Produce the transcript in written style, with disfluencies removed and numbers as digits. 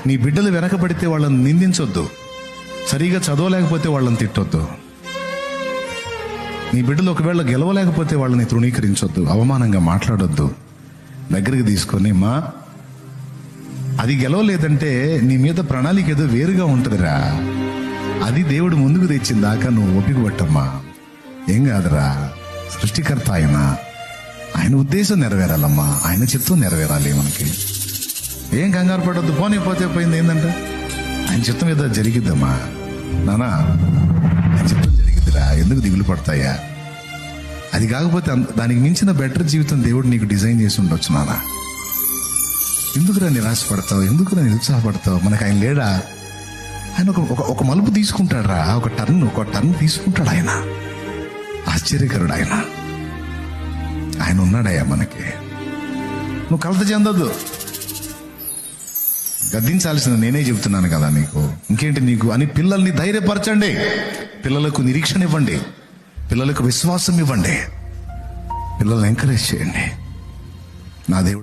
నీ బిడ్డలు వెనకబడితే వాళ్ళని నిందించొద్దు, సరిగా చదవలేకపోతే వాళ్ళని తిట్టొద్దు, నీ బిడ్డలు ఒకవేళ గెలవలేకపోతే వాళ్ళని తృణీకరించొద్దు, అవమానంగా మాట్లాడొద్దు. దగ్గరికి తీసుకొని, మా అది గెలవలేదంటే నీ మీద ప్రణాళిక ఏదో వేరుగా ఉంటుందిరా, అది దేవుడు ముందుకు తెచ్చిన దాకా నువ్వు ఓపిక పట్టమ్మా, ఏం కాదురా, సృష్టికర్త ఆయన ఉద్దేశం నెరవేరాలమ్మా, ఆయన చిత్తం నెరవేరాలి. మనకి ఏం కంగారు పడొద్దు, పోతే పోయింది. ఏంటంటే ఆయన చిత్తం ఏదో జరిగిద్దమ్మా నానా, ఆయన చిత్తం జరిగిద్దిరా, ఎందుకు దిగులు పడతాయా? అది కాకపోతే దానికి మించిన బెటర్ జీవితం దేవుడు నీకు డిజైన్ చేసి ఉండొచ్చు నానా. ఎందుకురా నిరాశపడతావు, ఎందుకురా నిరుత్సాహపడతావు? మనకు ఆయన లేడా? ఆయన ఒక మలుపు తీసుకుంటాడు రా, ఒక టర్న్ తీసుకుంటాడు ఆయన. ఆశ్చర్యకరుడు ఆయన ఉన్నాడయ్యా మనకి. నువ్వు కలత చెందొద్దు, గద్దించాల్సిన నేనే చెబుతున్నాను కదా నీకు, ఇంకేంటి నీకు అని. పిల్లల్ని ధైర్యపరచండి, పిల్లలకు నిరీక్షణ ఇవ్వండి, పిల్లలకు విశ్వాసం ఇవ్వండి, పిల్లల్ని ఎంకరేజ్ చేయండి. నా దేవుడు